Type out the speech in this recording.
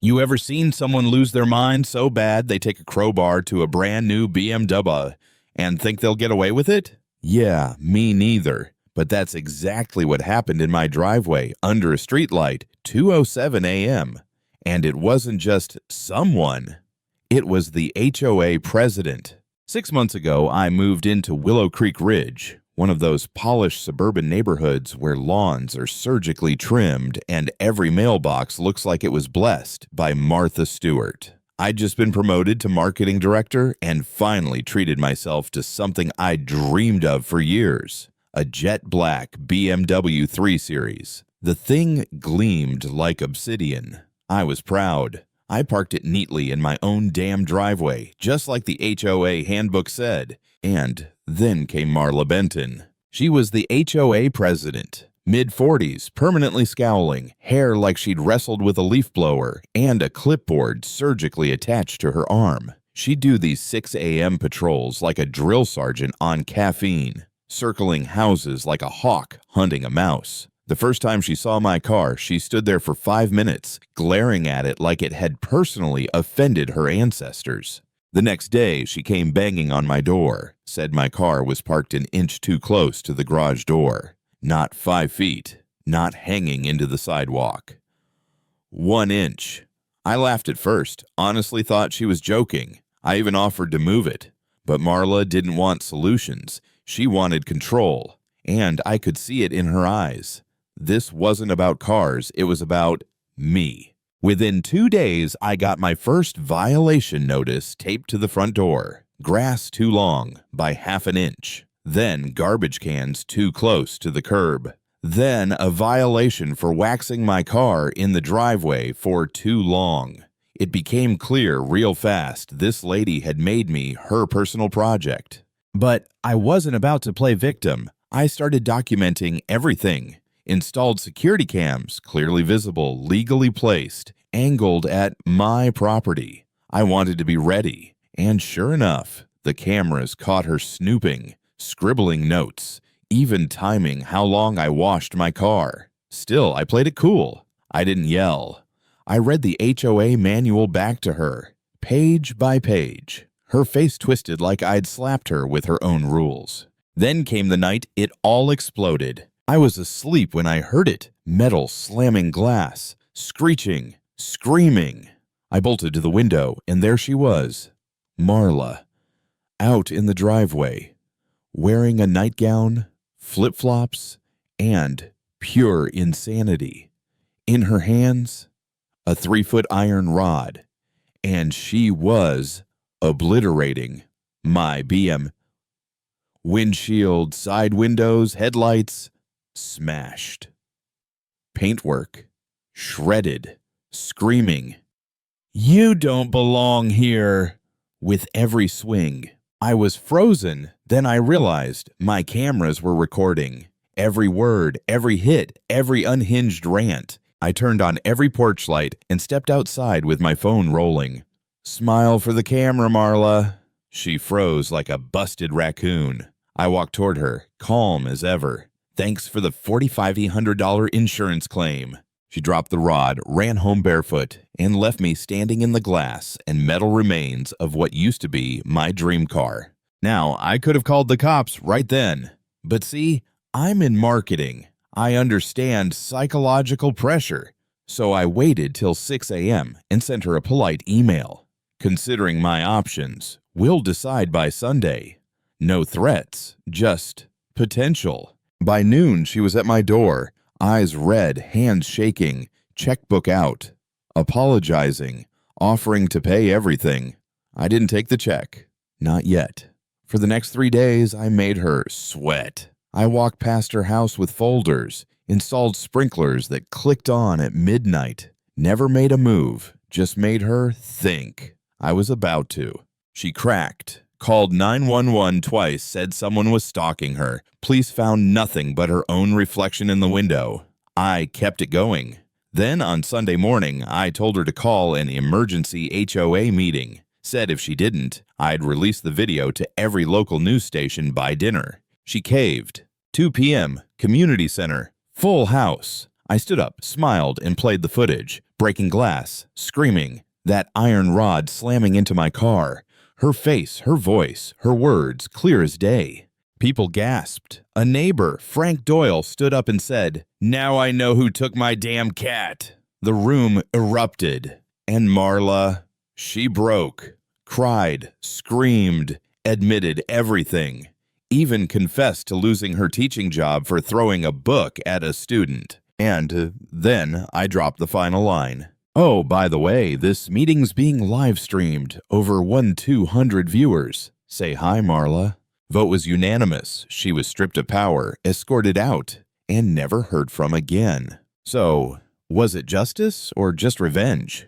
You ever seen someone lose their mind so bad they take a crowbar to a brand new BMW and think they'll get away with it? Yeah, me neither. But that's exactly what happened in my driveway under a streetlight, 2:07 a.m. And it wasn't just someone. It was the HOA president. 6 months ago, I moved into Willow Creek Ridge, one of those polished suburban neighborhoods where lawns are surgically trimmed and every mailbox looks like it was blessed by Martha Stewart. I'd just been promoted to marketing director and finally treated myself to something I'd dreamed of for years, a jet black BMW 3 Series. The thing gleamed like obsidian. I was proud. I parked it neatly in my own damn driveway, just like the HOA handbook said. And then came Marla Benton. She was the HOA president, mid-40s, permanently scowling, hair like she'd wrestled with a leaf blower, and a clipboard surgically attached to her arm. She'd do these 6 a.m. patrols like a drill sergeant on caffeine, circling houses like a hawk hunting a mouse. The first time she saw my car, she stood there for 5 minutes, glaring at it like it had personally offended her ancestors. The next day, she came banging on my door, said my car was parked an inch too close to the garage door. Not 5 feet, not hanging into the sidewalk. 1 inch. I laughed at first, honestly thought she was joking. I even offered to move it. But Marla didn't want solutions. She wanted control, and I could see it in her eyes. This wasn't about cars, it was about me. Within 2 days, I got my first violation notice taped to the front door. Grass too long by ½ an inch. Then garbage cans too close to the curb. Then a violation for waxing my car in the driveway for too long. It became clear real fast this lady had made me her personal project. But I wasn't about to play victim. I started documenting everything. Installed security cams, clearly visible, legally placed, angled at my property. I wanted to be ready. And sure enough, the cameras caught her snooping, scribbling notes, even timing how long I washed my car. Still, I played it cool. I didn't yell. I read the HOA manual back to her, page by page. Her face twisted like I'd slapped her with her own rules. Then came the night it all exploded. I was asleep when I heard it, metal slamming glass, screeching, screaming. I bolted to the window, and there she was, Marla, out in the driveway, wearing a nightgown, flip-flops, and pure insanity. In her hands, a 3-foot iron rod, and she was obliterating my BM. Windshield, side windows, headlights, smashed. Paintwork, shredded, screaming, "You don't belong here!" with every swing. I was frozen. Then I realized my cameras were recording. Every word, every hit, every unhinged rant. I turned on every porch light and stepped outside with my phone rolling. "Smile for the camera, Marla." She froze like a busted raccoon. I walked toward her, calm as ever. "Thanks for the $4,500 insurance claim." She dropped the rod, ran home barefoot, and left me standing in the glass and metal remains of what used to be my dream car. Now, I could have called the cops right then. But see, I'm in marketing. I understand psychological pressure. So I waited till 6 a.m. and sent her a polite email. "Considering my options, we'll decide by Sunday." No threats, just potential. By noon, she was at my door, eyes red, hands shaking, checkbook out, apologizing, offering to pay everything. I didn't take the check. Not yet. For the next 3 days, I made her sweat. I walked past her house with folders, installed sprinklers that clicked on at midnight. Never made a move, just made her think. I was about to. She cracked. Called 911 twice, said someone was stalking her. Police found nothing but her own reflection in the window. I kept it going. Then on Sunday morning, I told her to call an emergency HOA meeting. Said if she didn't, I'd release the video to every local news station by dinner. She caved. 2 p.m., community center, full house. I stood up, smiled, and played the footage, breaking glass, screaming, that iron rod slamming into my car, her face, her voice, her words, clear as day. People gasped. A neighbor, Frank Doyle, stood up and said, "Now I know who took my damn cat." The room erupted. And Marla, she broke, cried, screamed, admitted everything, even confessed to losing her teaching job for throwing a book at a student. And then I dropped the final line. "Oh, by the way, this meeting's being live streamed. Over 1,200 viewers. Say hi, Marla." Vote was unanimous. She was stripped of power, escorted out, and never heard from again. So, was it justice or just revenge?